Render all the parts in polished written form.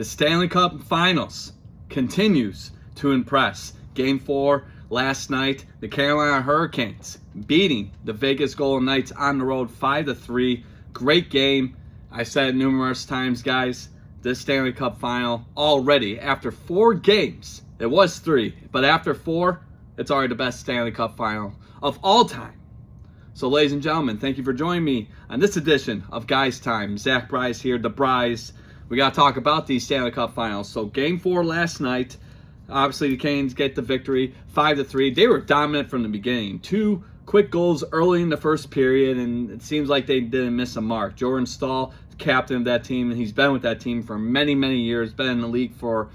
The Stanley Cup Finals continues to impress. Game 4 last night, the Carolina Hurricanes beating the Vegas Golden Knights on the road 5-3. Great game. I said it numerous times, guys. This Stanley Cup Final already, after 4 games, it was 3, but after 4, it's already the best Stanley Cup Final of all time. So, ladies and gentlemen, thank you for joining me on this edition of Guys Time. Zach Bryce here, the Bryce. We got to talk about these Stanley Cup Finals. So, Game 4 last night, obviously the Canes get the victory, 5-3. They were dominant from the beginning. 2 quick goals early in the first period, and it seems like they didn't miss a mark. Jordan Staal, captain of that team, and he's been with that team for many, many years, been in the league for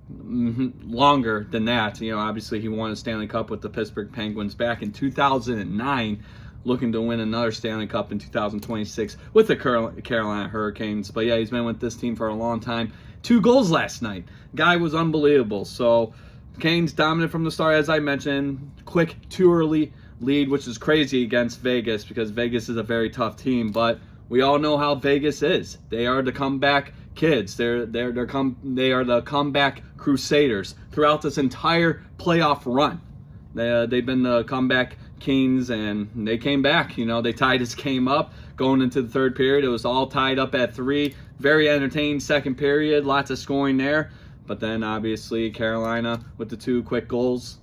longer than that. You know, obviously he won a Stanley Cup with the Pittsburgh Penguins back in 2009, looking to win another Stanley Cup in 2026 with the Carolina Hurricanes. But yeah, he's been with this team for a long time. 2 goals last night. Guy was unbelievable. So Canes dominant from the start, as I mentioned. Quick, too early lead, which is crazy against Vegas because Vegas is a very tough team. But we all know how Vegas is. They are the comeback kids. They are the comeback crusaders throughout this entire playoff run. They've been the comeback kings, and they came back. You know, they tied this game up going into the third period. It was all tied up at 3. Very entertaining second period. Lots of scoring there. But then, obviously, Carolina with the 2 quick goals.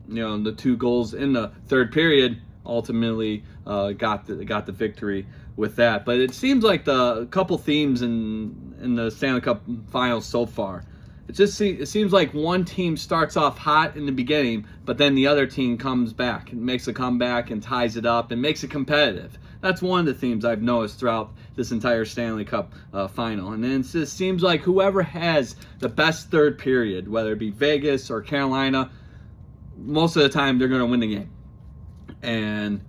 You know, the 2 goals in the third period ultimately got the victory with that. But it seems like the couple themes in the Stanley Cup Finals so far. It seems like one team starts off hot in the beginning, but then the other team comes back and makes a comeback and ties it up and makes it competitive. That's one of the themes I've noticed throughout this entire Stanley Cup final. And then it just seems like whoever has the best third period, whether it be Vegas or Carolina, most of the time they're going to win the game. And,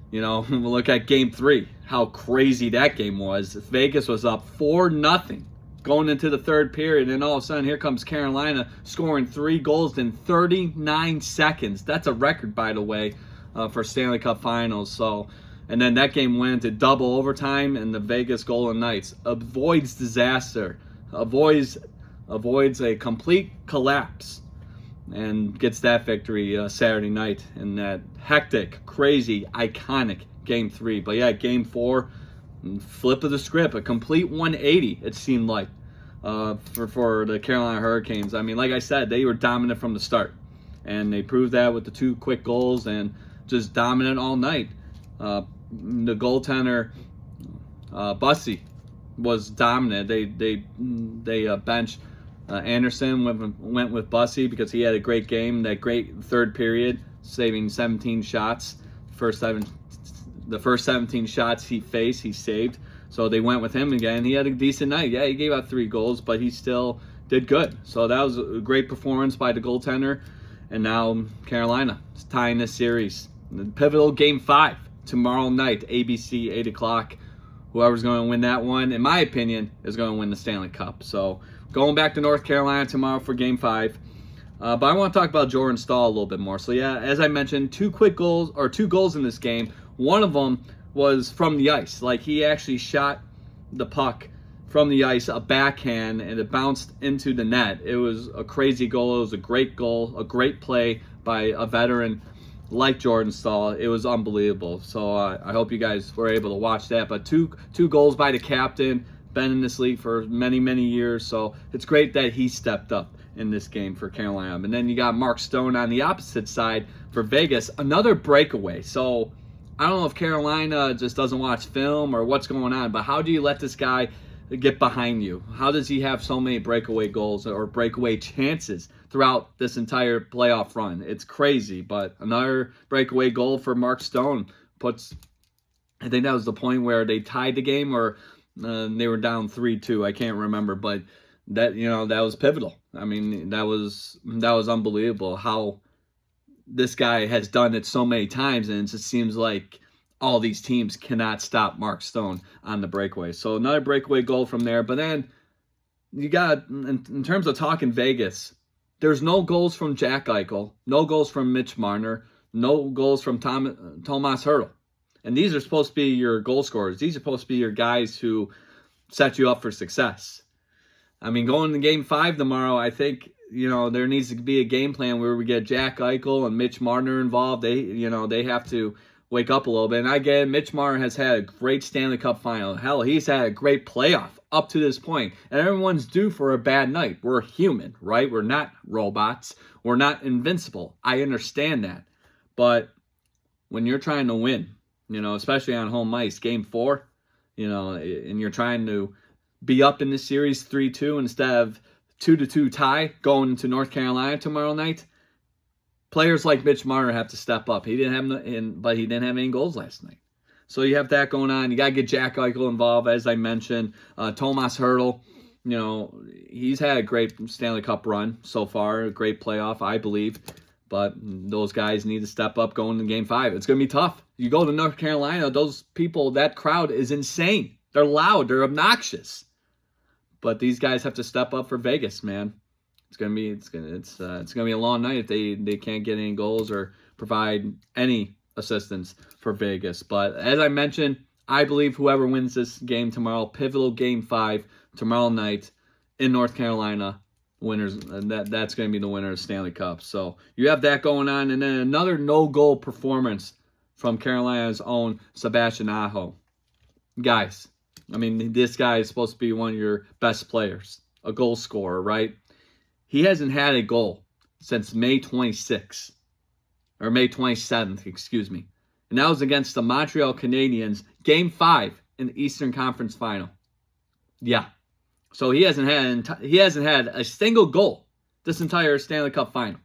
you know, we'll look at Game 3, how crazy that game was. Vegas was up 4-0. Going into the third period, and all of a sudden, here comes Carolina scoring 3 goals in 39 seconds. That's a record, by the way, for Stanley Cup Finals. So, and then that game went into double overtime, and the Vegas Golden Knights avoids disaster, avoids a complete collapse, and gets that victory Saturday night in that hectic, crazy, iconic Game 3. But yeah, Game 4. Flip of the script, a complete 180, it seemed like, for the Carolina Hurricanes. I mean, like I said, they were dominant from the start, and they proved that with the 2 quick goals and just dominant all night. The goaltender, Bussy, was dominant. They benched Anderson, went with Bussy because he had a great game, that great third period, saving 17 shots. The first 17 shots he faced, he saved. So they went with him again. He had a decent night. Yeah, he gave out 3 goals, but he still did good. So that was a great performance by the goaltender. And now Carolina is tying this series. The pivotal Game 5 tomorrow night, ABC, 8 o'clock. Whoever's going to win that one, in my opinion, is going to win the Stanley Cup. So going back to North Carolina tomorrow for Game 5. But I want to talk about Jordan Staal a little bit more. So yeah, as I mentioned, 2 goals in this game. One of them was from the ice. Like, he actually shot the puck from the ice, a backhand, and it bounced into the net. It was a crazy goal. It was a great goal, a great play by a veteran like Jordan Staal. It was unbelievable. So I hope you guys were able to watch that. But two goals by the captain, been in this league for many, many years. So it's great that he stepped up in this game for Carolina. And then you got Mark Stone on the opposite side for Vegas, another breakaway. So I don't know if Carolina just doesn't watch film or what's going on, but how do you let this guy get behind you? How does he have so many breakaway goals or breakaway chances throughout this entire playoff run? It's crazy, but another breakaway goal for Mark Stone I think that was the point where they tied the game, or they were down 3-2. I can't remember, but that was pivotal. I mean, that was unbelievable how this guy has done it so many times, and it just seems like all these teams cannot stop Mark Stone on the breakaway. So another breakaway goal from there. But then you got, in terms of talking Vegas, there's no goals from Jack Eichel, no goals from Mitch Marner, no goals from Tomas Hertl. And these are supposed to be your goal scorers. These are supposed to be your guys who set you up for success. I mean, going to Game 5 tomorrow, I think, there needs to be a game plan where we get Jack Eichel and Mitch Marner involved. They have to wake up a little bit. And I get it, Mitch Marner has had a great Stanley Cup final. Hell, he's had a great playoff up to this point. And everyone's due for a bad night. We're human, right? We're not robots. We're not invincible. I understand that. But when you're trying to win, especially on home ice, Game 4, and you're trying to be up in the series 3-2 instead of 2-2 tie going into North Carolina tomorrow night, players like Mitch Marner have to step up. But he didn't have any goals last night. So you have that going on. You got to get Jack Eichel involved, as I mentioned. Tomas Hertl, he's had a great Stanley Cup run so far, a great playoff, I believe. But those guys need to step up going to Game 5. It's going to be tough. You go to North Carolina, those people, that crowd is insane. They're loud. They're obnoxious. But these guys have to step up for Vegas, man. It's gonna be a long night if they can't get any goals or provide any assistance for Vegas. But as I mentioned, I believe whoever wins this game tomorrow, pivotal Game 5 tomorrow night in North Carolina, that's going to be the winner of the Stanley Cup. So you have that going on, and then another no-goal performance from Carolina's own Sebastian Aho. Guys, I mean, this guy is supposed to be one of your best players, a goal scorer, right? He hasn't had a goal since May 27th, excuse me. And that was against the Montreal Canadiens, Game 5 in the Eastern Conference Final. Yeah. So he hasn't had a single goal this entire Stanley Cup Final.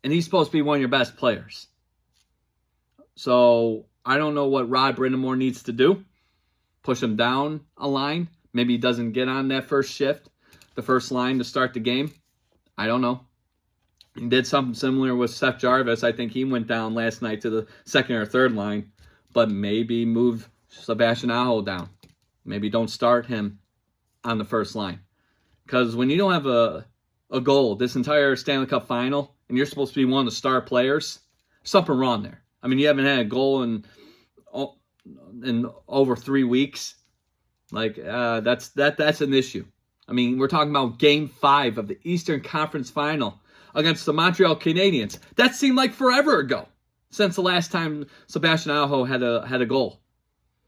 And he's supposed to be one of your best players. So I don't know what Rod Brindamore needs to do. Push him down a line. Maybe he doesn't get on that first shift, the first line to start the game. I don't know. He did something similar with Seth Jarvis. I think he went down last night to the second or third line. But maybe move Sebastian Aho down. Maybe don't start him on the first line. Because when you don't have a goal this entire Stanley Cup Final and you're supposed to be one of the star players, something wrong there. I mean, you haven't had a goal in over 3 weeks. That's an issue. I mean, we're talking about Game 5 of the Eastern Conference Final against the Montreal Canadiens. That seemed like forever ago since the last time Sebastian Aho had a goal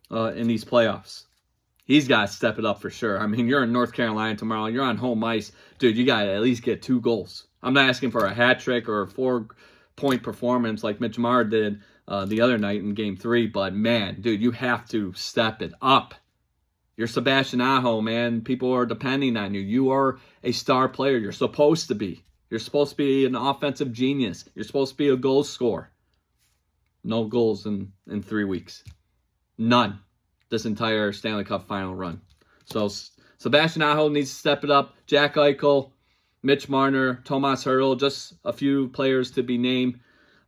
in these playoffs. He's got to step it up for sure. I mean, you're in North Carolina tomorrow. You're on home ice. Dude, you got to at least get 2 goals. I'm not asking for a hat trick or a 4-point performance like Mitch Marner did the other night in Game 3. But, man, dude, you have to step it up. You're Sebastian Aho, man. People are depending on you. You are a star player. You're supposed to be. You're supposed to be an offensive genius. You're supposed to be a goal scorer. No goals in 3 weeks. None. This entire Stanley Cup Final run. So Sebastian Aho needs to step it up. Jack Eichel, Mitch Marner, Tomas Hertl, just a few players to be named.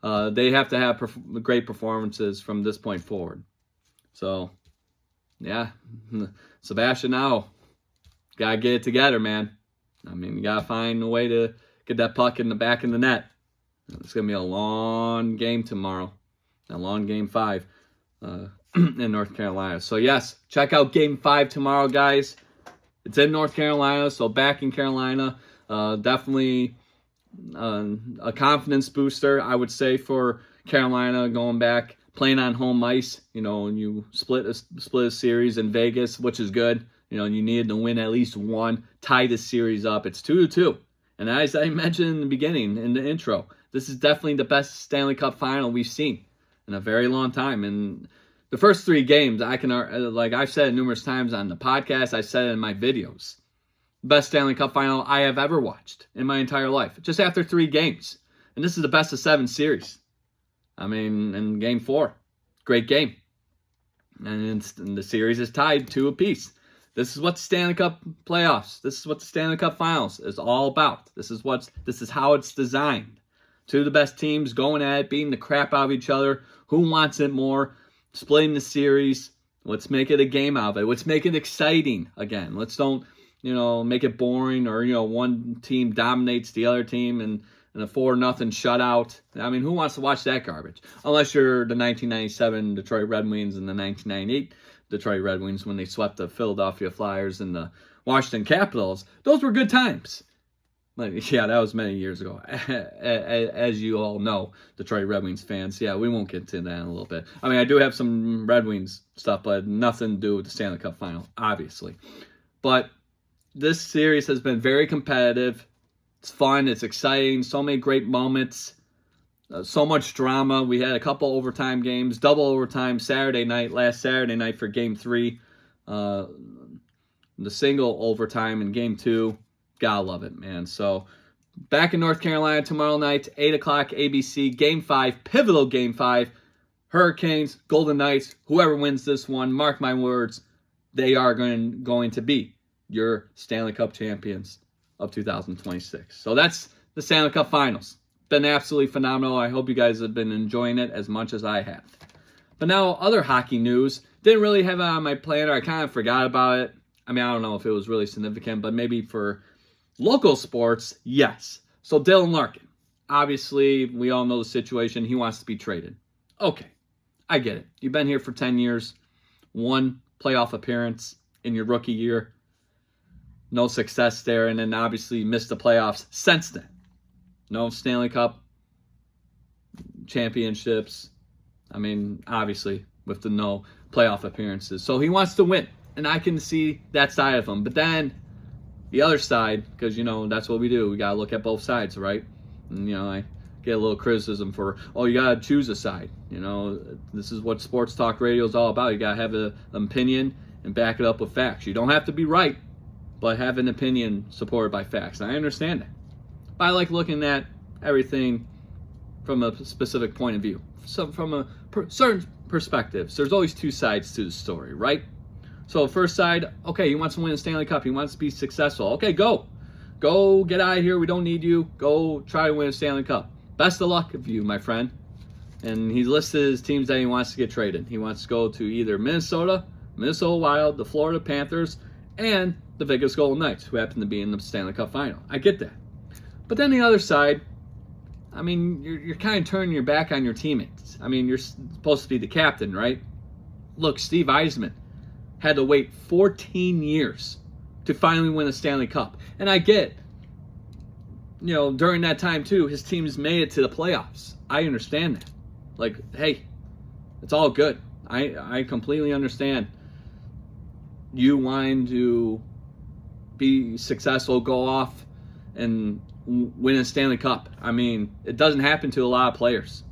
They have to have great performances from this point forward. So, yeah, Sebastian Aho, gotta get it together, man. I mean, you gotta find a way to get that puck in the back of the net. It's gonna be a long game tomorrow, a long Game 5. In North Carolina. So yes, check out Game 5 tomorrow, guys. It's in North Carolina, so back in Carolina. Definitely a confidence booster, I would say, for Carolina going back, playing on home ice. And you split a series in Vegas, which is good. You needed to win at least one, tie the series up. It's 2-2. And as I mentioned in the beginning, in the intro, this is definitely the best Stanley Cup Final we've seen in a very long time. And the first 3 games, I've said it numerous times on the podcast, I said it in my videos. Best Stanley Cup Final I have ever watched in my entire life. Just after 3 games. And this is the best of 7 series. I mean, in Game 4. Great game. And the series is tied 2 apiece. This is what the Stanley Cup playoffs, this is what the Stanley Cup Finals is all about. This is how it's designed. 2 of the best teams going at it, beating the crap out of each other. Who wants it more? Splitting the series. Let's make it a game out of it. Let's make it exciting again. Let's don't, make it boring or, one team dominates the other team and a 4-0 shutout. I mean, who wants to watch that garbage? Unless you're the 1997 Detroit Red Wings and the 1998 Detroit Red Wings when they swept the Philadelphia Flyers in the Washington Capitals, those were good times. Like, yeah, that was many years ago. As you all know, Detroit Red Wings fans. Yeah, we won't get into that in a little bit. I mean, I do have some Red Wings stuff, but nothing to do with the Stanley Cup final, obviously. But this series has been very competitive. It's fun. It's exciting. So many great moments. So much drama. We had a couple overtime games, double overtime last Saturday night for Game 3. The single overtime in Game 2. Gotta love it, man. So, back in North Carolina tomorrow night, 8 o'clock ABC, Game 5, pivotal Game 5. Hurricanes, Golden Knights, whoever wins this one, mark my words, they are going to be your Stanley Cup champions of 2026. So that's the Stanley Cup Finals. Been absolutely phenomenal. I hope you guys have been enjoying it as much as I have. But now, other hockey news. Didn't really have it on my planner. I kind of forgot about it. I mean, I don't know if it was really significant, but maybe for local sports, yes. So Dylan Larkin, obviously, we all know the situation. He wants to be traded. Okay, I get it. You've been here for 10 years, one playoff appearance in your rookie year, no success there, and then obviously missed the playoffs since then. No Stanley Cup championships. I mean, obviously, with the no playoff appearances. So he wants to win, and I can see that side of him. But then the other side, because, that's what we do. We got to look at both sides, right? And, I get a little criticism for, you got to choose a side. This is what sports talk radio is all about. You got to have an opinion and back it up with facts. You don't have to be right, but have an opinion supported by facts. And I understand that. But I like looking at everything from a specific point of view. So from a certain perspectives, there's always two sides to the story, right? So first side, okay, he wants to win a Stanley Cup. He wants to be successful. Okay, go. Go get out of here. We don't need you. Go try to win a Stanley Cup. Best of luck of you, my friend. And he listed his teams that he wants to get traded. He wants to go to either Minnesota Wild, the Florida Panthers, and the Vegas Golden Knights, who happen to be in the Stanley Cup final. I get that. But then the other side, I mean, you're kind of turning your back on your teammates. I mean, you're supposed to be the captain, right? Look, Steve Yzerman had to wait 14 years to finally win a Stanley Cup. And I get, during that time too, his teams made it to the playoffs. I understand that. Like, hey, it's all good. I completely understand you wanting to be successful, go off and win a Stanley Cup. I mean, it doesn't happen to a lot of players.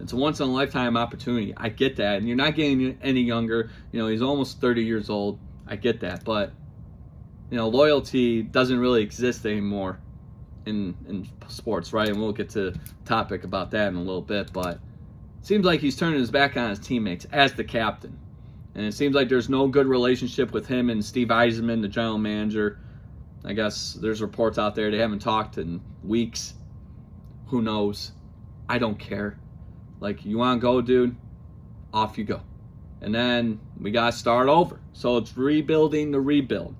It's a once-in-a-lifetime opportunity. I get that. And you're not getting any younger. He's almost 30 years old. I get that. But, loyalty doesn't really exist anymore in sports, right? And we'll get to the topic about that in a little bit. But it seems like he's turning his back on his teammates as the captain. And it seems like there's no good relationship with him and Steve Yzerman, the general manager. I guess there's reports out there they haven't talked in weeks. Who knows? I don't care. Like, you want to go, dude? Off you go. And then we got to start over. So it's rebuilding the rebuild.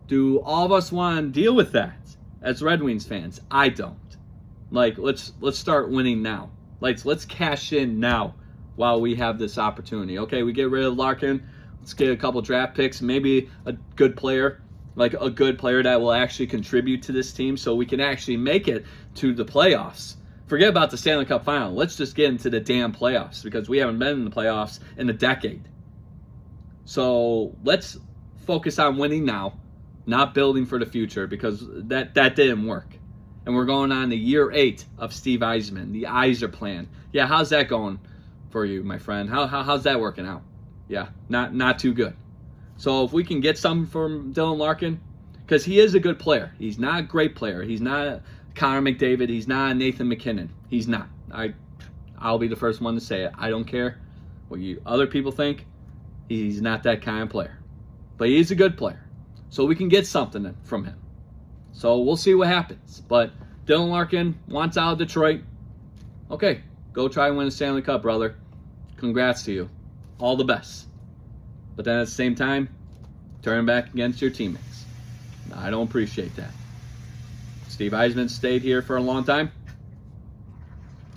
Do all of us want to deal with that as Red Wings fans? I don't. Like, let's start winning now. Let's cash in now while we have this opportunity. Okay, we get rid of Larkin. Let's get a couple draft picks, maybe a good player, like a good player that will actually contribute to this team so we can actually make it to the playoffs. Forget about the Stanley Cup final. Let's just get into the damn playoffs because we haven't been in the playoffs in a decade. So let's focus on winning now, not building for the future because that didn't work. And we're going on to year 8 of Steve Yzerman, the Yzer plan. Yeah, how's that going for you, my friend? How's that working out? Yeah, not too good. So if we can get something from Dylan Larkin, because he is a good player. He's not a great player. He's not a Connor McDavid. He's not a Nathan McKinnon. He's not. I'll be the first one to say it. I don't care what other people think. He's not that kind of player. But he's a good player. So we can get something from him. So we'll see what happens. But Dylan Larkin wants out of Detroit. Okay, go try and win a Stanley Cup, brother. Congrats to you. All the best. But then at the same time, turn back against your teammates. I don't appreciate that. Steve Yzerman stayed here for a long time.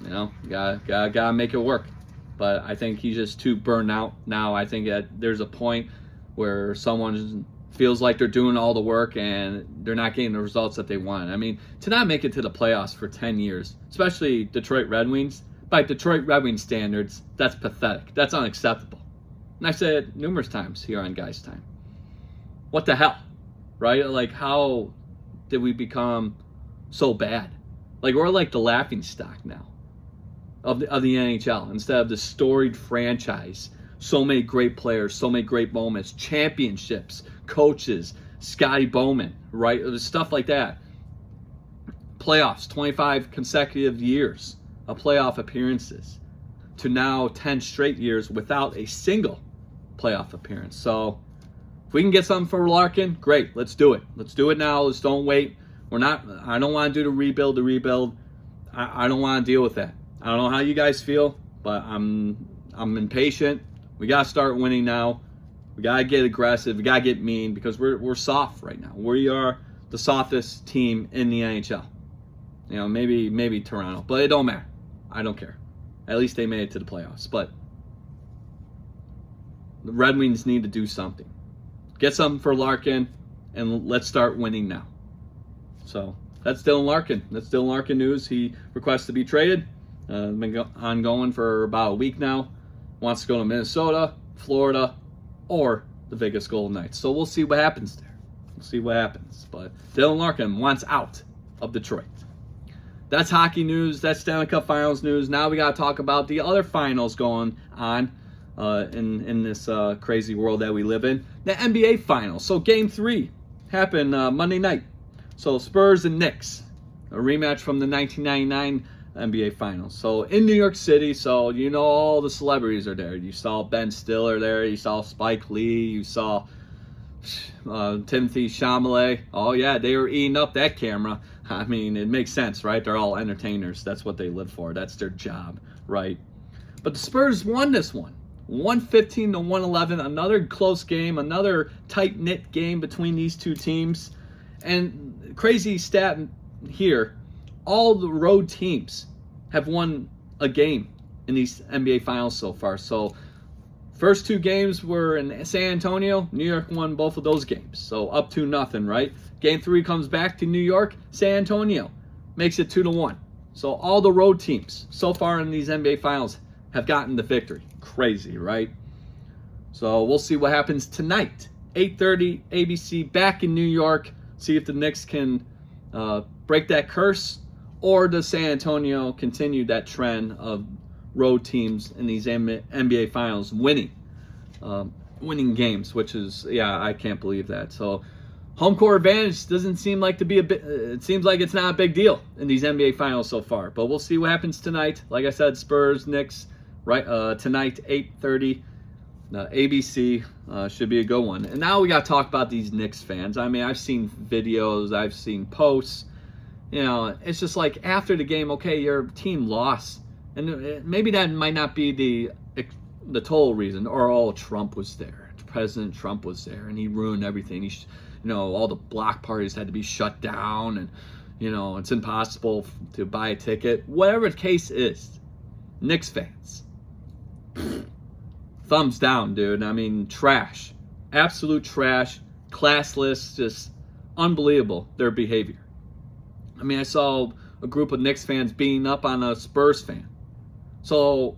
Gotta make it work. But I think he's just too burned out now. I think that there's a point where someone feels like they're doing all the work and they're not getting the results that they want. I mean, to not make it to the playoffs for 10 years, especially Detroit Red Wings, by Detroit Red Wings standards, that's pathetic. That's unacceptable. And I've said it numerous times here on Guys Time. What the hell, right? Like, how did we become so bad? Like, we're like the laughing stock now of the NHL instead of the storied franchise. So many great players, so many great moments, championships, coaches, Scotty Bowman, right? Stuff like that. Playoffs, 25 consecutive years of playoff appearances to now 10 straight years without a single playoff appearance. So if we can get something for Larkin, great. Let's do it. Let's do it now. Let's don't wait. I don't want to do the rebuild. I don't want to deal with that. I don't know how you guys feel, but I'm impatient. We got to start winning now. We got to get aggressive. We got to get mean because we're soft right now. We are the softest team in the NHL. You know, maybe Toronto, but it don't matter. I don't care. At least they made it to the playoffs. But the Red Wings need to do something. Get something for Larkin, and let's start winning now. So that's Dylan Larkin. That's Dylan Larkin news. He requests to be traded. Been ongoing for about a week now. Wants to go to Minnesota, Florida, or the Vegas Golden Knights. So we'll see what happens there. We'll see what happens. But Dylan Larkin wants out of Detroit. That's hockey news. That's Stanley Cup Finals news. Now we got to talk about the other finals going on in this crazy world that we live in. The NBA Finals. So Game 3 happened Monday night. So Spurs and Knicks, a rematch from the 1999 NBA Finals. So in New York City, so you know all the celebrities are there. You saw Ben Stiller there. You saw Spike Lee. You saw Timothy Chalamet. Oh yeah, they were eating up that camera. I mean, it makes sense, right? They're all entertainers. That's what they live for. That's their job, right? But the Spurs won this one. 115 to 111. Another close game. Another tight-knit game between these two teams. And crazy stat here, all the road teams have won a game in these NBA Finals so far. So first two games were in San Antonio. New York won both of those games. So up 2-0, right? Game 3 comes back to New York. San Antonio makes it 2-1. So all the road teams so far in these NBA Finals have gotten the victory. Crazy, right? So we'll see what happens tonight. 8:30 ABC back in New York. See if the Knicks can break that curse, or does San Antonio continue that trend of road teams in these NBA Finals winning games, which is, yeah, I can't believe that. So home court advantage doesn't seem like to be it seems like it's not a big deal in these NBA Finals so far. But we'll see what happens tonight. Like I said, Spurs, Knicks, right tonight, 8:30. ABC should be a good one. And now we got to talk about these Knicks fans. I mean, I've seen videos, I've seen posts. You know, it's just like after the game, okay, your team lost. And maybe that might not be the total reason. Or, Trump was there. President Trump was there, and he ruined everything. All the block parties had to be shut down, and, it's impossible to buy a ticket. Whatever the case is, Knicks fans, thumbs down, dude. I mean, trash. Absolute trash. Classless. Just unbelievable, their behavior. I mean, I saw a group of Knicks fans beating up on a Spurs fan. So,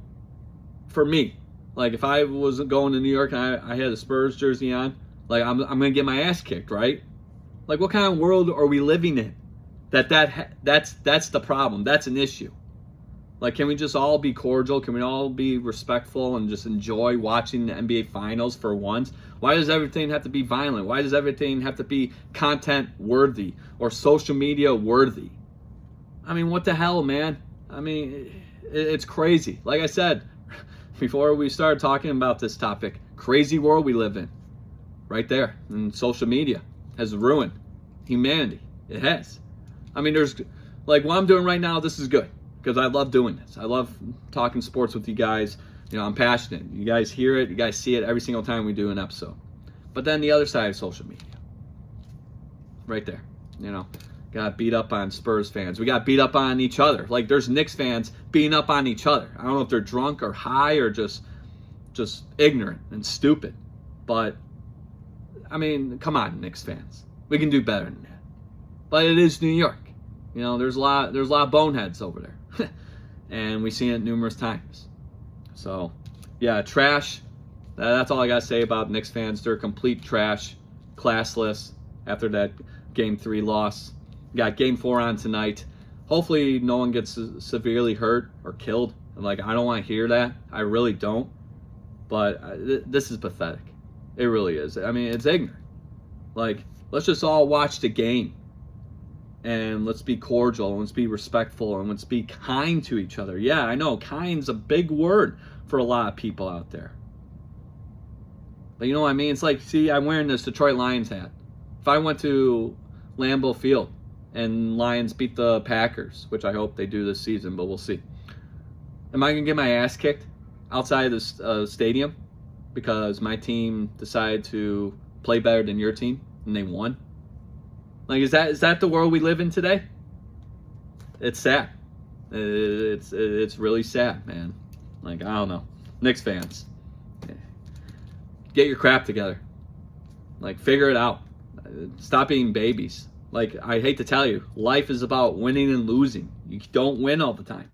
for me, like, if I was going to New York and I had a Spurs jersey on, like, I'm going to get my ass kicked, right? Like, what kind of world are we living in? That's the problem. That's an issue. Like, can we just all be cordial? Can we all be respectful and just enjoy watching the NBA Finals for once? Why does everything have to be violent? Why does everything have to be content worthy or social media worthy? I mean, what the hell, man? I mean, it's crazy. Like I said, before we started talking about this topic, crazy world we live in. Right there. And social media has ruined humanity. It has. I mean, there's, like, what I'm doing right now, this is good. Because I love doing this. I love talking sports with you guys. I'm passionate. You guys hear it. You guys see it every single time we do an episode. But then the other side of social media. Right there. Got beat up on Spurs fans. We got beat up on each other. Like, there's Knicks fans beating up on each other. I don't know if they're drunk or high or just ignorant and stupid. But I mean, come on, Knicks fans. We can do better than that. But it is New York. You know, there's a lot of boneheads over there. And we've seen it numerous times. So, yeah, trash. That's all I got to say about Knicks fans. They're complete trash, classless after that Game 3 loss. Got Game 4 on tonight. Hopefully no one gets severely hurt or killed. Like, I don't want to hear that. I really don't. But this is pathetic. It really is. I mean, it's ignorant. Like, let's just all watch the game. And let's be cordial, and let's be respectful, and let's be kind to each other. Yeah, I know, kind's a big word for a lot of people out there. But you know what I mean? It's like, see, I'm wearing this Detroit Lions hat. If I went to Lambeau Field and Lions beat the Packers, which I hope they do this season, but we'll see. Am I going to get my ass kicked outside of the stadium because my team decided to play better than your team and they won? Like, is that the world we live in today? It's sad. It's really sad, man. Like, I don't know. Knicks fans, get your crap together. Like, figure it out. Stop being babies. Like, I hate to tell you, life is about winning and losing. You don't win all the time.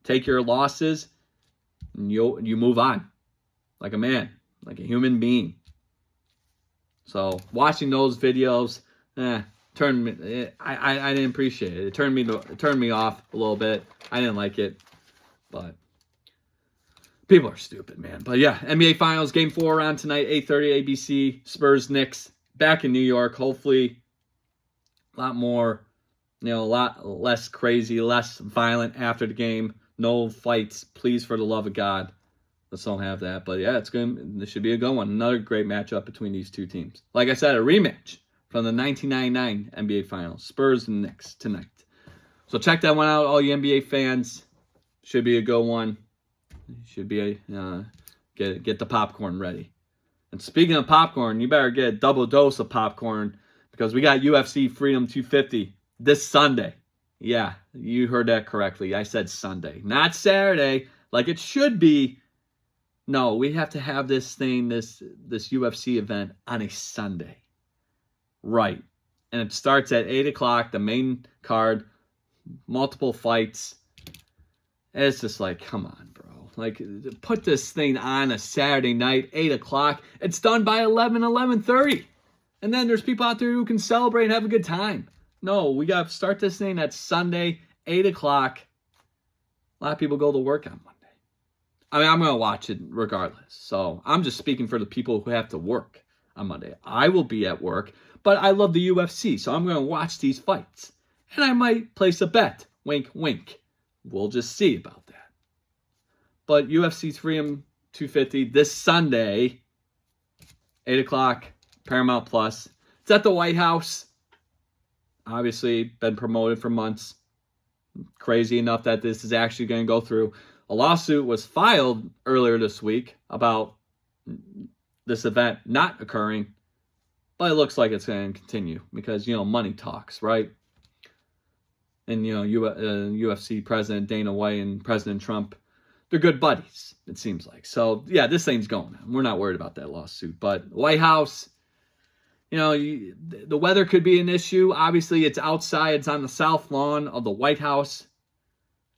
Take your losses and you move on. Like a man, like a human being. So, watching those videos, turned me. I didn't appreciate it. It turned me off a little bit. I didn't like it, but people are stupid, man. But yeah, NBA Finals Game 4 on tonight, 8:30 ABC. Spurs Knicks back in New York. Hopefully, a lot more, a lot less crazy, less violent after the game. No fights, please, for the love of God. Let's don't have that. But yeah, it's good. This should be a good one. Another great matchup between these two teams. Like I said, a rematch from the 1999 NBA Finals. Spurs and Knicks tonight. So check that one out, all you NBA fans. Should be a good one. Should be get the popcorn ready. And speaking of popcorn, you better get a double dose of popcorn because we got UFC Freedom 250 this Sunday. Yeah, you heard that correctly. I said Sunday, not Saturday, like it should be. No, we have to have this UFC event on a Sunday. Right. And it starts at 8 o'clock, the main card, multiple fights. It's just like, come on, bro. Like, put this thing on a Saturday night, 8 o'clock. It's done by 11:30. And then there's people out there who can celebrate and have a good time. No, we got to start this thing at Sunday, 8 o'clock. A lot of people go to work on Monday. I mean, I'm going to watch it regardless. So I'm just speaking for the people who have to work on Monday. I will be at work, but I love the UFC, so I'm going to watch these fights. And I might place a bet. Wink, wink. We'll just see about that. But UFC Freedom 250 this Sunday, 8 o'clock, Paramount Plus. It's at the White House. Obviously, been promoted for months. Crazy enough that this is actually going to go through. A lawsuit was filed earlier this week about this event not occurring, but it looks like it's going to continue because, money talks, right? And, UFC President Dana White and President Trump, they're good buddies, it seems like. So, yeah, this thing's going on. We're not worried about that lawsuit. But White House, the weather could be an issue. Obviously, it's outside. It's on the south lawn of the White House.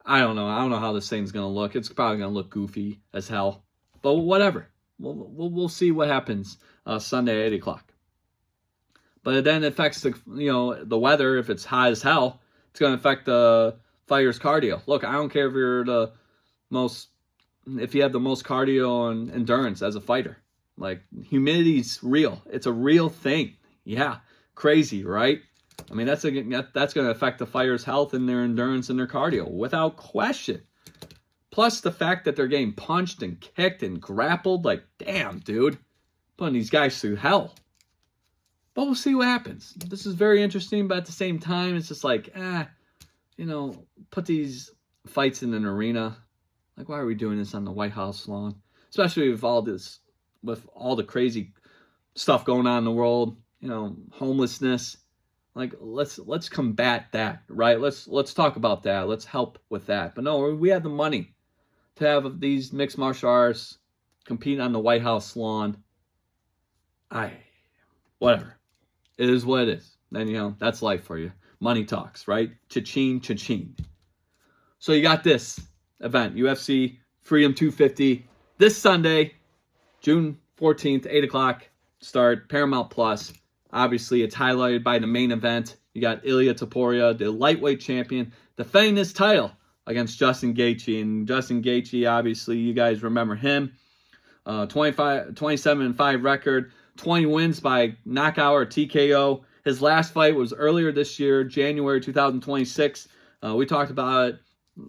I don't know. I don't know how this thing's going to look. It's probably going to look goofy as hell. But whatever. We'll see what happens Sunday at 8 o'clock. But then it affects the weather. If it's hot as hell, it's going to affect the fighter's cardio. Look, I don't care if you're if you have the most cardio and endurance as a fighter. Like, humidity's real. It's a real thing. Yeah, crazy, right? I mean, that's going to affect the fighter's health and their endurance and their cardio, without question. Plus the fact that they're getting punched and kicked and grappled. Like, damn, dude. Putting these guys through hell. But we'll see what happens. This is very interesting, but at the same time, it's just like, put these fights in an arena. Like, why are we doing this on the White House lawn? Especially with all the crazy stuff going on in the world, homelessness. Like, let's combat that, right? Let's talk about that. Let's help with that. But no, we have the money to have these mixed martial arts compete on the White House lawn. whatever. It is what it is. Then, that's life for you. Money talks, right? Cha-ching, cha-ching. So you got this event, UFC Freedom 250, this Sunday, June 14th, 8 o'clock start, Paramount Plus. Obviously, it's highlighted by the main event. You got Ilia Topuria, the lightweight champion, defending his title against Justin Gaethje. And Justin Gaethje, obviously, you guys remember him. 27-5 record, 20 wins by knockout or TKO. His last fight was earlier this year, January 2026. We talked about it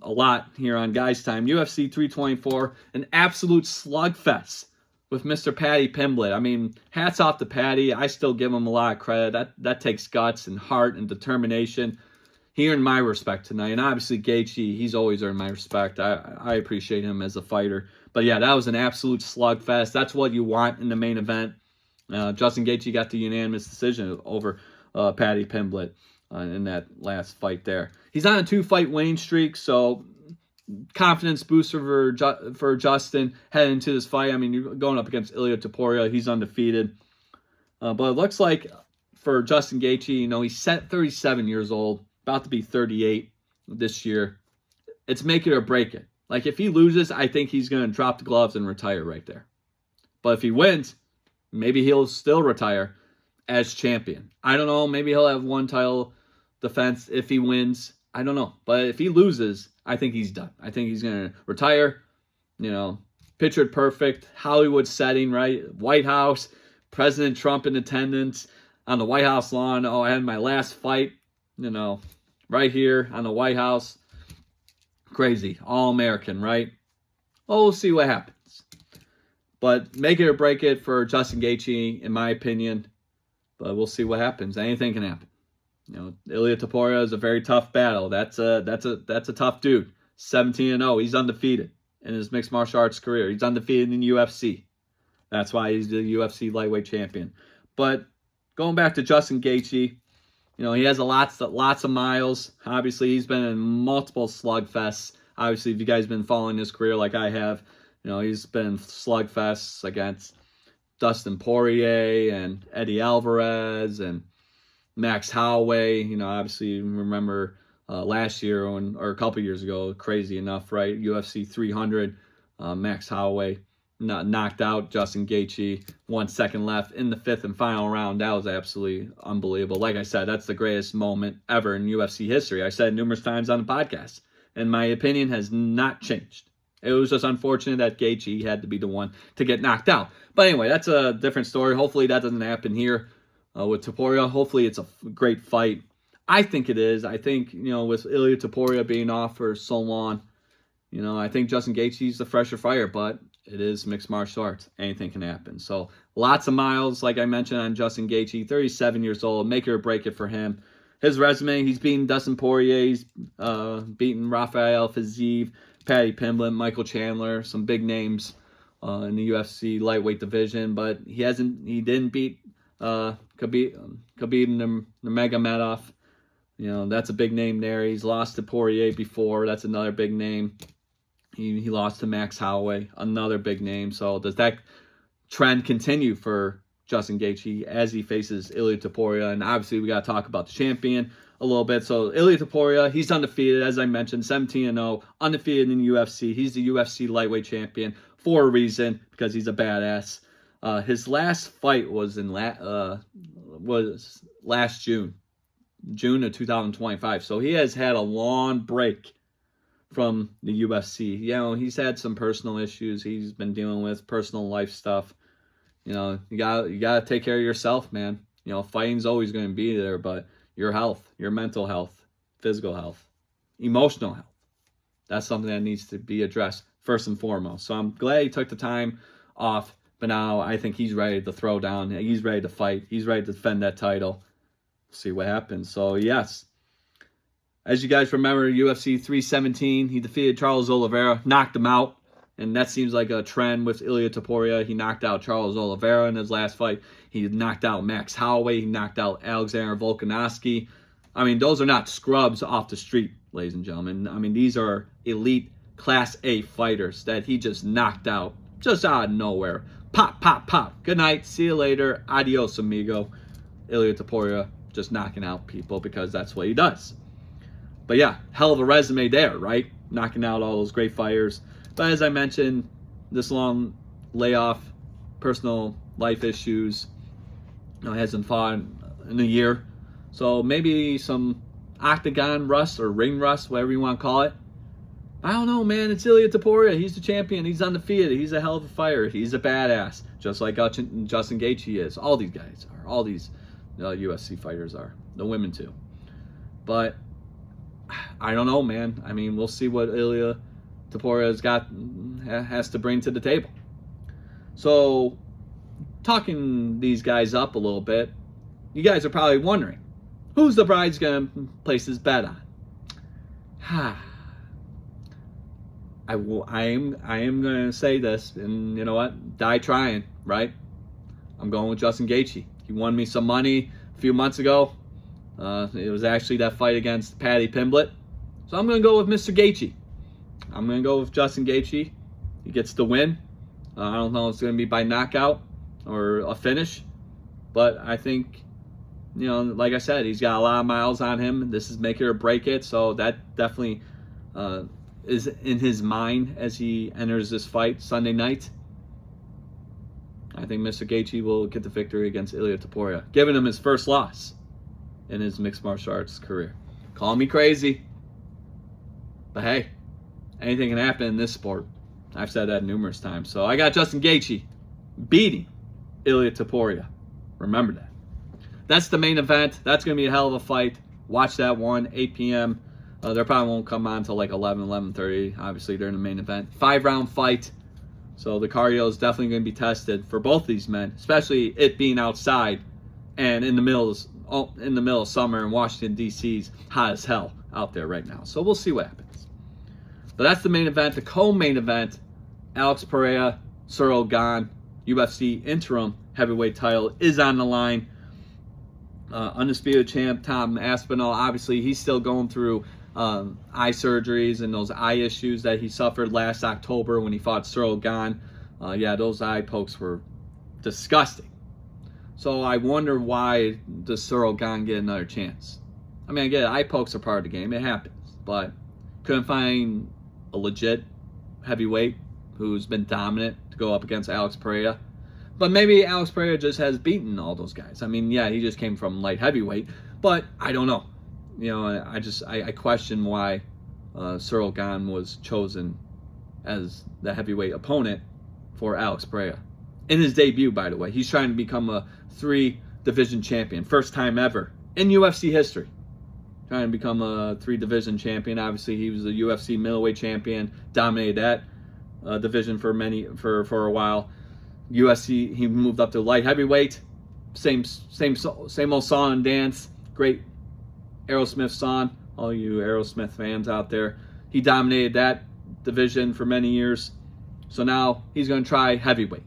a lot here on Guys Time. UFC 324, an absolute slugfest with Mr. Paddy Pimblett. I mean, hats off to Paddy. I still give him a lot of credit. That takes guts and heart and determination. He earned my respect tonight. And obviously, Gaethje, he's always earned my respect. I appreciate him as a fighter. But yeah, that was an absolute slugfest. That's what you want in the main event. Justin Gaethje got the unanimous decision over Paddy Pimblett in that last fight there. He's on a 2-fight winning streak, so confidence booster for Justin heading into this fight. I mean, you're going up against Ilia Topuria. He's undefeated. But it looks like for Justin Gaethje, he's 37 years old, about to be 38 this year. It's make it or break it. Like, if he loses, I think he's going to drop the gloves and retire right there. But if he wins, maybe he'll still retire as champion. I don't know. Maybe he'll have one title defense if he wins. I don't know. But if he loses, I think he's done. I think he's going to retire. Pictured perfect. Hollywood setting, right? White House, President Trump in attendance on the White House lawn. Oh, I had my last fight, right here on the White House. Crazy. All American, right? Well, we'll see what happens. But make it or break it for Justin Gaethje, in my opinion. But we'll see what happens. Anything can happen. Ilia Topuria is a very tough battle. That's a tough dude. 17-0. He's undefeated in his mixed martial arts career. He's undefeated in UFC. That's why he's the UFC lightweight champion. But going back to Justin Gaethje, he has lots of miles. Obviously, he's been in multiple slugfests. Obviously, if you guys have been following his career like I have, he's been slugfests against Dustin Poirier and Eddie Alvarez and Max Holloway. Obviously, you remember last year or a couple years ago, crazy enough, right? UFC 300, Max Holloway knocked out Justin Gaethje, 1 second left in the 5th and final round. That was absolutely unbelievable. Like I said, that's the greatest moment ever in UFC history. I said numerous times on the podcast, and my opinion has not changed. It was just unfortunate that Gaethje had to be the one to get knocked out. But anyway, that's a different story. Hopefully that doesn't happen here with Topuria. Hopefully it's a great fight. I think it is. I think, with Ilia Topuria being off for so long, I think Justin Gaethje's the fresher fighter, but it is mixed martial arts. Anything can happen. So lots of miles, like I mentioned, on Justin Gaethje. 37 years old. Make it or break it for him. His resume, he's beaten Dustin Poirier. He's beaten Rafael Fiziev, Paddy Pimblett, Michael Chandler, some big names in the UFC lightweight division. But he didn't beat Khabib Nurmagomedov. That's a big name there. He's lost to Poirier before. That's another big name. He lost to Max Holloway, another big name. So does that trend continue for Justin Gaethje as he faces Ilia Topuria? And obviously we got to talk about the champion a little bit. So Ilia Topuria, he's undefeated, as I mentioned, 17-0, undefeated in the UFC. He's the UFC lightweight champion for a reason, because he's a badass. His last fight was last June of 2025. So he has had a long break from the UFC. He's had some personal issues he's been dealing with, personal life stuff. You gotta take care of yourself, man. Fighting's always going to be there, but your health, your mental health, physical health, emotional health, that's something that needs to be addressed first and foremost. So I'm glad he took the time off, but now I think he's ready to throw down. He's ready to fight. He's ready to defend that title. See what happens. So yes, as you guys remember, UFC 317, he defeated Charles Oliveira, knocked him out. And that seems like a trend with Ilia Topuria. He knocked out Charles Oliveira in his last fight. He knocked out Max Holloway. He knocked out Alexander Volkanovski. I mean, those are not scrubs off the street, ladies and gentlemen. I mean, these are elite Class A fighters that he just knocked out, just out of nowhere. Pop, pop, pop. Good night. See you later. Adios, amigo. Ilia Topuria just knocking out people because that's what he does. But yeah, hell of a resume there, right? Knocking out all those great fighters. But as I mentioned, this long layoff, personal life issues, hasn't fought in a year. So maybe some octagon rust or ring rust, whatever you want to call it. I don't know, man. It's Ilia Topuria. He's the champion. He's undefeated. He's a hell of a fighter. He's a badass, just like Justin Gaethje is. All these guys are. All these UFC fighters are. The women too. But I don't know, man. I mean, we'll see what Ilia Topuria has to bring to the table. So, talking these guys up a little bit, you guys are probably wondering, who's the bride's going to place his bet on? I am going to say this, and you know what? Die trying, right? I'm going with Justin Gaethje. He won me some money a few months ago. It was actually that fight against Paddy Pimblett. So I'm going to go with Mr. Gaethje. I'm going to go with Justin Gaethje. He gets the win. I don't know if it's going to be by knockout or a finish. But I think, like I said, he's got a lot of miles on him. This is make it or break it. So that definitely is in his mind as he enters this fight Sunday night. I think Mr. Gaethje will get the victory against Ilia Topuria, giving him his first loss in his mixed martial arts career. Call me crazy, but hey, anything can happen in this sport. I've said that numerous times. So I got Justin Gaethje beating Ilia Topuria. Remember that. That's the main event. That's going to be a hell of a fight. Watch that one, 8 p.m. They probably won't come on until like 11:30, obviously during the main event. 5-round fight. So the cardio is definitely going to be tested for both these men, especially it being outside and in the middle of summer in Washington, D.C.'s hot as hell out there right now. So we'll see what happens. But that's the main event. The co-main event, Alex Pereira, Ciryl Gane, UFC interim heavyweight title is on the line. Undisputed champ Tom Aspinall, obviously he's still going through eye surgeries and those eye issues that he suffered last October when he fought Ciryl Gane. Those eye pokes were disgusting. So I wonder, why does Ciryl Gane get another chance? I mean, I get it, eye pokes are part of the game, it happens, but couldn't find a legit heavyweight who's been dominant to go up against Alex Pereira. But maybe Alex Pereira just has beaten all those guys. I mean, yeah, he just came from light heavyweight, but I don't know. I question why Ciryl Gane was chosen as the heavyweight opponent for Alex Pereira. In his debut, by the way, he's trying to become a 3-division champion. First time ever in UFC history. Trying to become a 3-division champion. Obviously, he was a UFC middleweight champion, dominated that division for a while. UFC, he moved up to light heavyweight. Same old song and dance. Great Aerosmith song. All you Aerosmith fans out there. He dominated that division for many years. So now he's going to try heavyweight.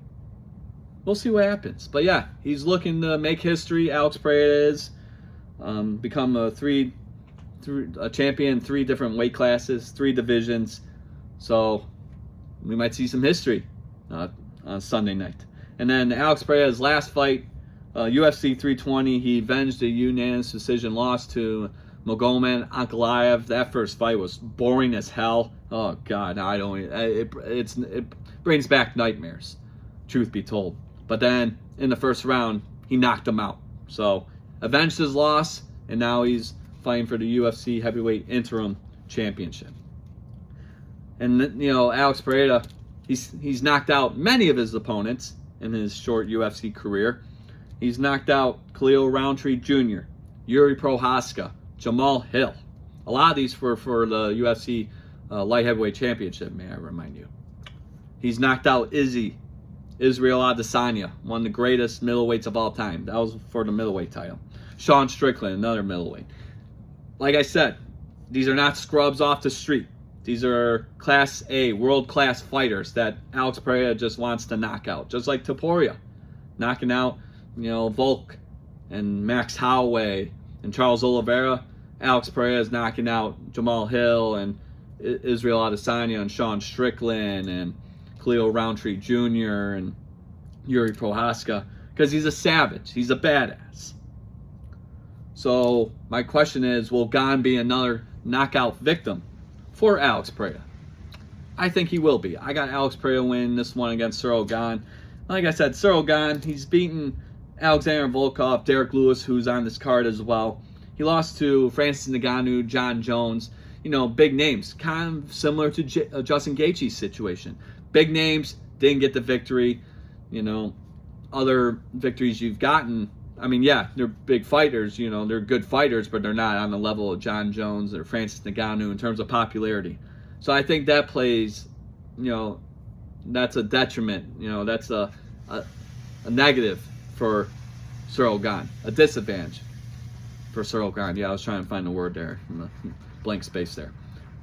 We'll see what happens. But yeah, he's looking to make history. Alex Pereira is become a champion in 3 different weight classes, 3 divisions. So we might see some history on Sunday night. And then Alex Pereira's last fight, UFC 320, he avenged a unanimous decision loss to Magomed Ankalaev. That first fight was boring as hell. Oh God, it brings back nightmares, truth be told. But then in the first round, he knocked him out. So avenged his loss, and now he's fighting for the UFC heavyweight interim championship. And Alex Pereira, he's knocked out many of his opponents in his short UFC career. He's knocked out Khalil Roundtree Jr., Yuri Prohaska, Jamal Hill. A lot of these were for the UFC light heavyweight championship, may I remind you. He's knocked out Israel Adesanya, one of the greatest middleweights of all time. That was for the middleweight title. Sean Strickland, another middleweight. Like I said, these are not scrubs off the street. These are Class A, world-class fighters that Alex Pereira just wants to knock out. Just like Topuria, knocking out, Volk and Max Holloway and Charles Oliveira. Alex Pereira is knocking out Jamal Hill and Israel Adesanya and Sean Strickland and Khalil Roundtree Jr. and Yuri Prohaska, because he's a savage. He's a badass. So my question is, will Gane be another knockout victim for Alex Pereira? I think he will be. I got Alex Pereira winning this one against Ciryl Gane. Like I said, Ciryl Gane, he's beaten Alexander Volkov, Derek Lewis, who's on this card as well. He lost to Francis Ngannou, John Jones. Big names. Kind of similar to Justin Gaethje's situation. Big names, didn't get the victory. Other victories you've gotten, they're big fighters. They're good fighters, but they're not on the level of John Jones or Francis Ngannou in terms of popularity. So I think that plays, that's a detriment. That's a negative for Ciryl Gane, a disadvantage for Ciryl Gane. Yeah, I was trying to find the word there, in the blank space there.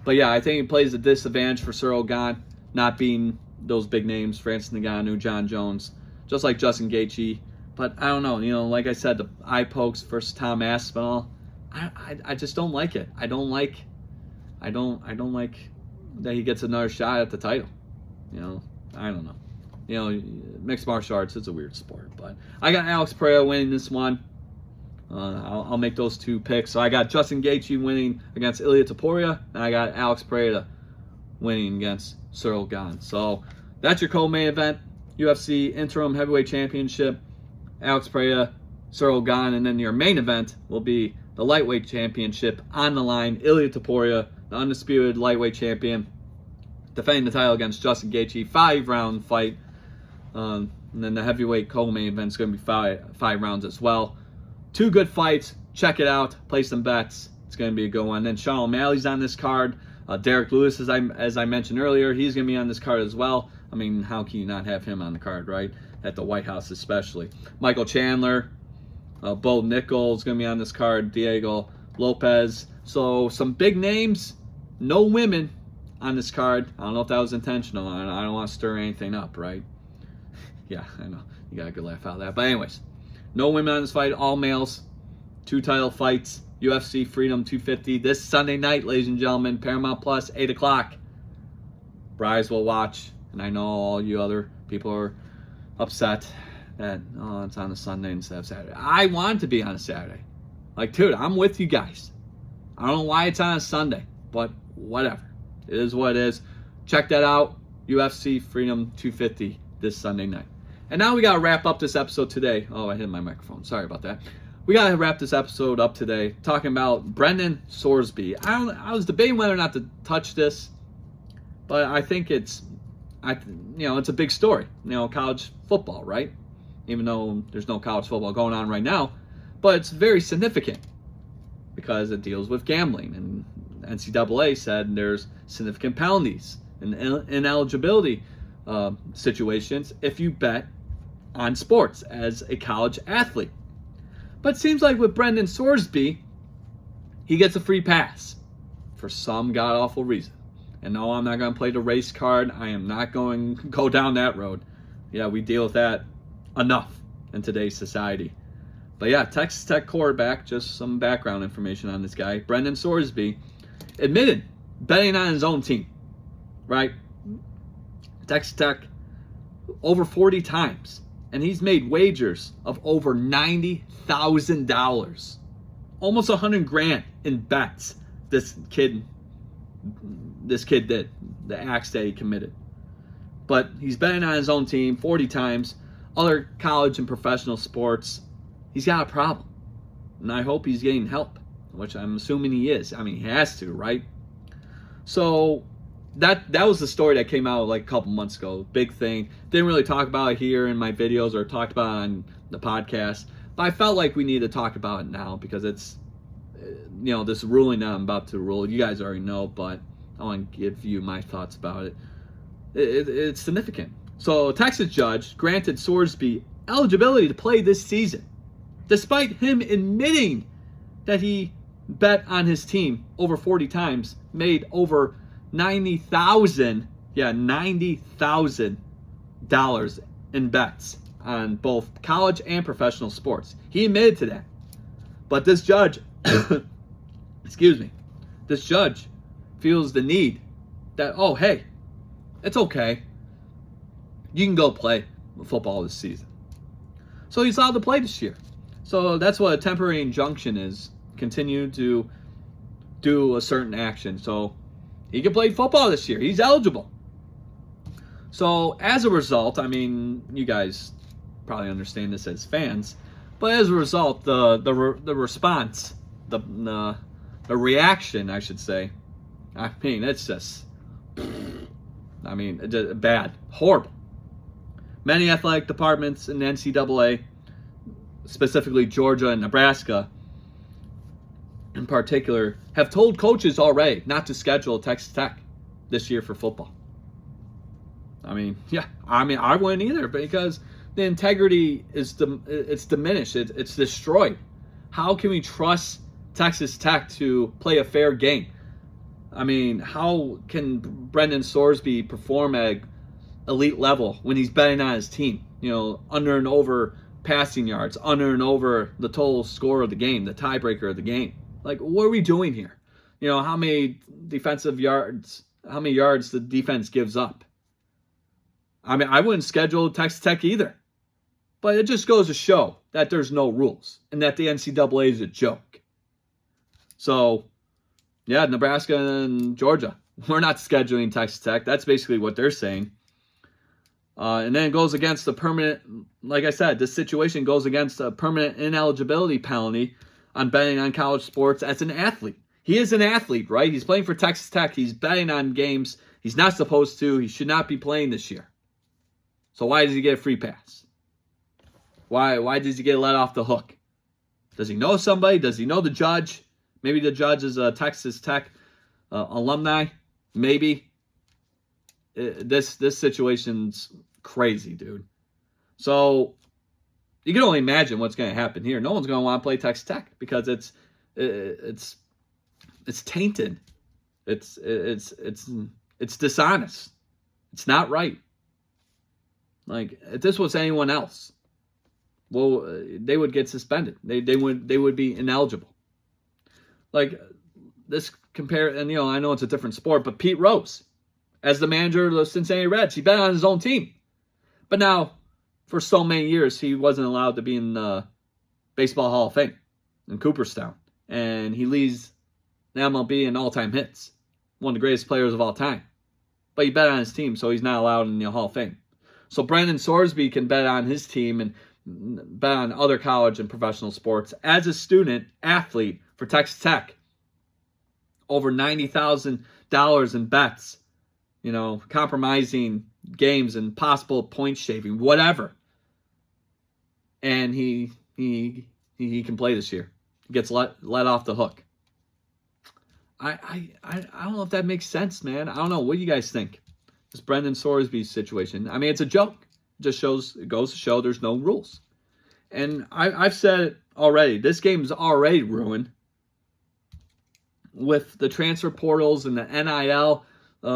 But yeah, I think it plays a disadvantage for Ciryl Gane, not being those big names, Francis Ngannou, John Jones, just like Justin Gaethje. But I don't know, like I said, the eye pokes versus Tom Aspinall, I just don't like it. I don't like that he gets another shot at the title. I don't know. Mixed martial arts is a weird sport, but I got Alex Pereira winning this one. I'll make those two picks. So I got Justin Gaethje winning against Ilia Topuria, and I got Alex Pereira winning against Ciryl Gane. So that's your co-main event, UFC Interim Heavyweight Championship, Alex Pereira, Ciryl Gane, and then your main event will be the Lightweight Championship on the line, Ilia Topuria, the undisputed lightweight champion, defending the title against Justin Gaethje, 5-round fight. And then the heavyweight co-main event is going to be five rounds as well. Two good fights. Check it out. Play some bets. It's going to be a good one. Then Sean O'Malley's on this card. Derek Lewis, as I mentioned earlier, he's going to be on this card as well. How can you not have him on the card, right? At the White House especially. Michael Chandler, Bo Nichols going to be on this card. Diego Lopez. So some big names. No women on this card. I don't know if that was intentional. I don't want to stir anything up, right? Yeah, I know. You got a good laugh out of that. But anyways, no women on this fight. All males. 2 title fights. UFC Freedom 250 this Sunday night, ladies and gentlemen. Paramount Plus, 8 o'clock. Bryce will watch. And I know all you other people are upset that, it's on a Sunday instead of Saturday. I want it to be on a Saturday. Dude, I'm with you guys. I don't know why it's on a Sunday, but whatever. It is what it is. Check that out. UFC Freedom 250 this Sunday night. And now we got to wrap up this episode today. Oh, I hit my microphone. Sorry about that. We got to wrap this episode up today talking about Brendan Sorsby. I was debating whether or not to touch this, but I think it's a big story. College football, right? Even though there's no college football going on right now, but it's very significant because it deals with gambling, and NCAA said there's significant penalties and ineligibility situations if you bet on sports as a college athlete. But it seems like with Brendan Sorsby, he gets a free pass for some god-awful reason. And no, I'm not going to play the race card. I am not going to go down that road. Yeah, we deal with that enough in today's society. But yeah, Texas Tech quarterback, just some background information on this guy, Brendan Sorsby, admitted betting on his own team, right? Texas Tech over 40 times. And he's made wagers of over $90,000. Almost $100,000 in bets this kid did, the acts that he committed. But he's betting on his own team 40 times. Other college and professional sports, he's got a problem. And I hope he's getting help, which I'm assuming he is. He has to, right? So that was the story that came out a couple months ago. Big thing. Didn't really talk about it here in my videos or talked about it on the podcast. But I felt like we need to talk about it now because it's, this ruling that I'm about to rule. You guys already know, but I want to give you my thoughts about it. It's significant. So a Texas judge granted Sorsby eligibility to play this season, despite him admitting that he bet on his team over 40 times, made over $90,000 in bets on both college and professional sports. He admitted to that. But this judge, this judge feels the need that, hey, it's okay. You can go play. football this season. So he's allowed to play this year. So that's what a temporary injunction is. Continue to do a certain action. So he can play football this year. He's eligible. So as a result, I mean, you guys probably understand this as fans, but as a result, the response, the reaction, I should say, I mean, it's just, I mean, bad, horrible. Many athletic departments in the NCAA, specifically Georgia and Nebraska in particular, have told coaches already not to schedule Texas Tech this year for football. I mean, yeah, I wouldn't either, because the integrity is it's diminished, it's destroyed. How can we trust Texas Tech to play a fair game? I mean, how can Brendan Sorsby perform at elite level when he's betting on his team? You know, under and over passing yards, under and over the total score of the game, the tiebreaker of the game. Like, what are we doing here? You know, how many yards the defense gives up? I mean, I wouldn't schedule Texas Tech either. But it just goes to show that there's no rules and that the NCAA is a joke. So, yeah, Nebraska and Georgia, we're not scheduling Texas Tech. That's basically what they're saying. And then it goes against the permanent, like I said, this situation goes against a permanent ineligibility penalty on betting on college sports as an athlete. He is an athlete, right? He's playing for Texas Tech. He's betting on games he's not supposed to. He should not be playing this year. So why does he get a free pass? Why does he get let off the hook? Does he know somebody? Does he know the judge? Maybe the judge is a Texas Tech alumni. Maybe. This situation's crazy, dude. So you can only imagine what's going to happen here. No one's going to want to play Texas Tech because it's tainted. It's dishonest. It's not right. Like, if this was anyone else, well, they would get suspended. They would be ineligible. Like, this and I know it's a different sport, but Pete Rose, as the manager of the Cincinnati Reds, he bet on his own team. But now, for so many years, he wasn't allowed to be in the Baseball Hall of Fame in Cooperstown. And he leads the MLB in all-time hits. One of the greatest players of all time. But he bet on his team, so he's not allowed in the Hall of Fame. So Brendan Sorsby can bet on his team and bet on other college and professional sports as a student athlete for Texas Tech. Over $90,000 in bets, compromising games and possible point shaving, whatever. And he can play this year. He gets let off the hook. I don't know if that makes sense, man. I don't know. What do you guys think? This Brendan Sorsby situation. I mean, it's a joke. It goes to show there's no rules. And I've said it already. This game's already ruined with the transfer portals and the NIL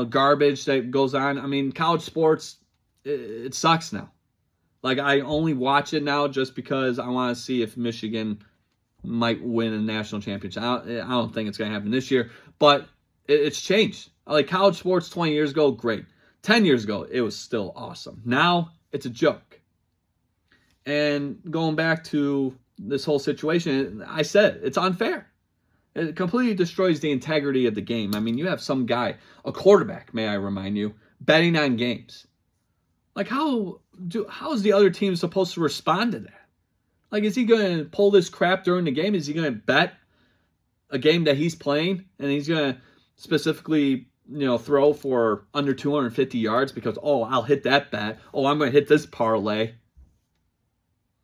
garbage that goes on. I mean, college sports, it sucks now. Like, I only watch it now just because I want to see if Michigan might win a national championship. I don't think it's going to happen this year, but it's changed. Like, college sports 20 years ago, great. 10 years ago, it was still awesome. Now, it's a joke. And going back to this whole situation, I said it's unfair. It completely destroys the integrity of the game. I mean, you have some guy, a quarterback, may I remind you, betting on games. Like, how is the other team supposed to respond to that? Like, is he going to pull this crap during the game? Is he going to bet a game that he's playing and he's going to specifically throw for under 250 yards because, I'll hit that bet. I'm going to hit this parlay.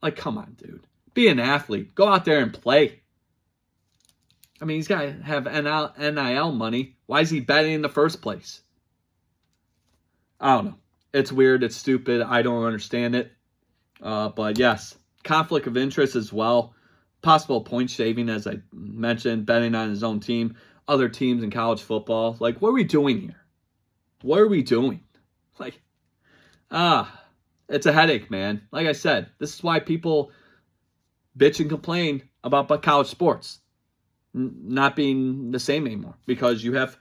Like, come on, dude. Be an athlete. Go out there and play. I mean, he's got to have NIL money. Why is he betting in the first place? I don't know. It's weird. It's stupid. I don't understand it. But yes, conflict of interest as well. Possible point shaving, as I mentioned, betting on his own team. Other teams in college football. Like, what are we doing here? What are we doing? Like, it's a headache, man. Like I said, this is why people bitch and complain about college sports not being the same anymore. Because you have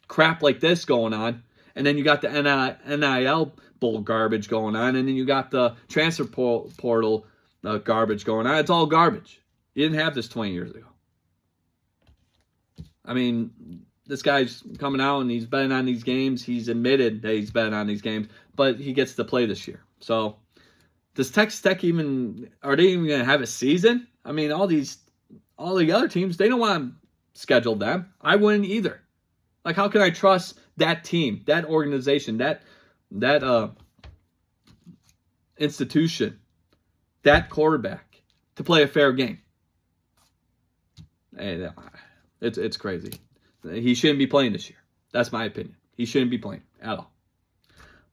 crap like this going on. And then you got the NIL bull garbage going on, and then you got the transfer portal garbage going on. It's all garbage. You didn't have this 20 years ago. I mean, this guy's coming out and he's betting on these games. He's admitted that he's betting on these games, but he gets to play this year. So does Texas Tech are they even going to have a season? I mean, all the other teams, they don't want to schedule them. I wouldn't either. Like, how can I trust that team, that organization, that institution, that quarterback to play a fair game? Hey, it's crazy. He shouldn't be playing this year. That's my opinion. He shouldn't be playing at all.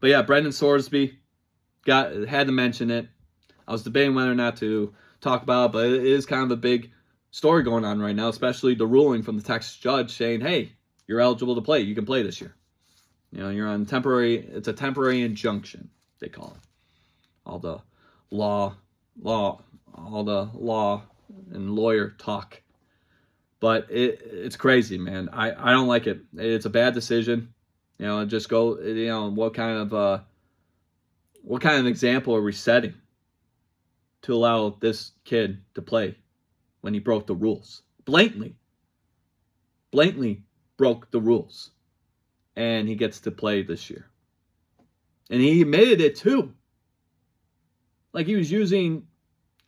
But yeah, Brendan Sorsby had to mention it. I was debating whether or not to talk about it, but it is kind of a big story going on right now, especially the ruling from the Texas judge saying, hey, you're eligible to play. You can play this year. You know, you're on it's a temporary injunction, they call it. All the law and lawyer talk. But it's crazy, man. I don't like it. It's a bad decision. You know, just go, you know, what kind of example are we setting to allow this kid to play when he broke the rules? Blatantly broke the rules. And he gets to play this year. And he admitted it too. Like, he was using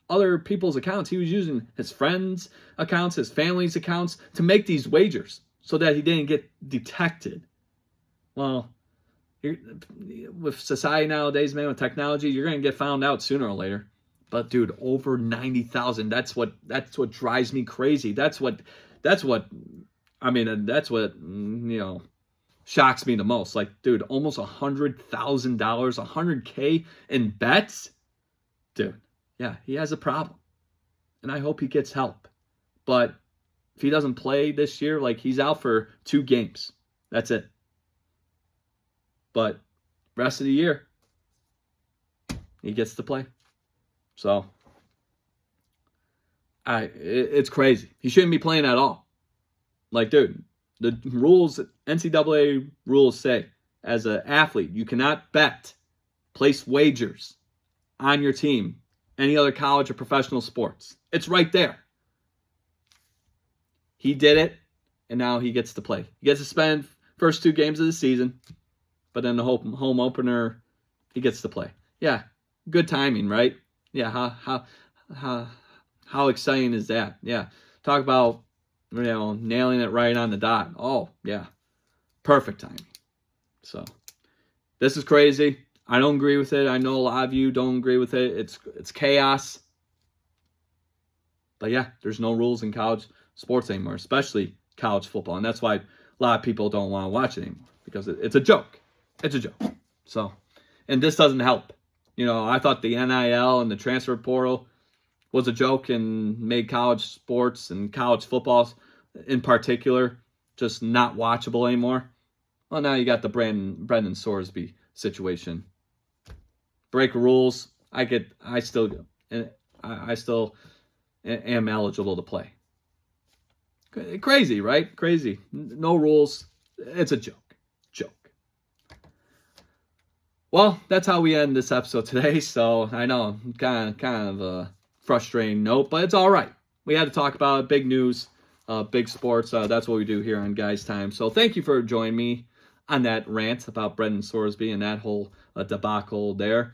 other people's accounts. He was using his friends' accounts, his family's accounts to make these wagers so that he didn't get detected. Well, with society nowadays, man, with technology, you're going to get found out sooner or later. But dude, over 90,000, that's what drives me crazy. That's what shocks me the most. Like, dude, almost $100,000, $100K in bets? Dude, yeah, he has a problem. And I hope he gets help. But if he doesn't play this year, like, he's out for 2 games. That's it. But rest of the year, he gets to play. So, it's crazy. He shouldn't be playing at all. Like, dude, the rules, NCAA rules say, as an athlete, you cannot bet, place wagers on your team, any other college or professional sports. It's right there. He did it, and now he gets to play. He gets to spend first 2 games of the season, but then the home opener, he gets to play. Yeah, good timing, right? Yeah, how exciting is that? Yeah, talk about, you know, nailing it right on the dot. Oh, yeah, perfect timing. So, this is crazy. I don't agree with it. I know a lot of you don't agree with it. It's chaos. But yeah, there's no rules in college sports anymore, especially college football. And that's why a lot of people don't want to watch it anymore, because it's a joke. It's a joke. So, and this doesn't help. You know, I thought the NIL and the transfer portal was a joke and made college sports and college football in particular just not watchable anymore. Well, now you got the Brendan Sorsby situation. Break rules. I still am eligible to play. Crazy, right? Crazy. No rules. It's a joke. Well, that's how we end this episode today. So I know, kind of a frustrating note, but it's all right. We had to talk about it. Big news, big sports. That's what we do here on Guys Time. So thank you for joining me on that rant about Brendan Sorsby and that whole debacle there.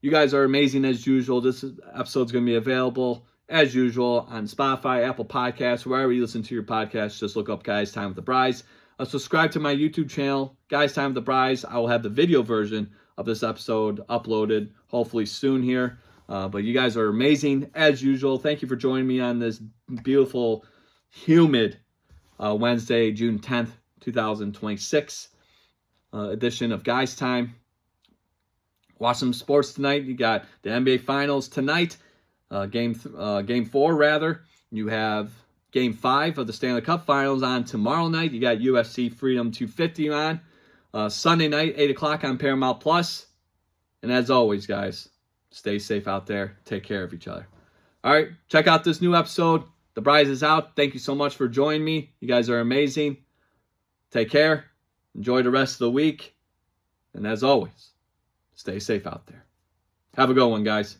You guys are amazing as usual. This episode's going to be available as usual on Spotify, Apple Podcasts, wherever you listen to your podcasts. Just look up Guys Time with the Bries. Subscribe to my YouTube channel, Guys Time with the Bries. I will have the video version of this episode uploaded hopefully soon here. But you guys are amazing as usual. Thank you for joining me on this beautiful, humid Wednesday, June 10th, 2026 edition of Guys Time. Watch some sports tonight. You got the NBA Finals tonight, game 4 rather. You have Game 5 of the Stanley Cup Finals on tomorrow night. You got UFC Freedom 250 on Sunday night, 8 o'clock on Paramount Plus. And as always, guys, stay safe out there. Take care of each other. All right, check out this new episode. The Bries is out. Thank you so much for joining me. You guys are amazing. Take care. Enjoy the rest of the week. And as always, stay safe out there. Have a good one, guys.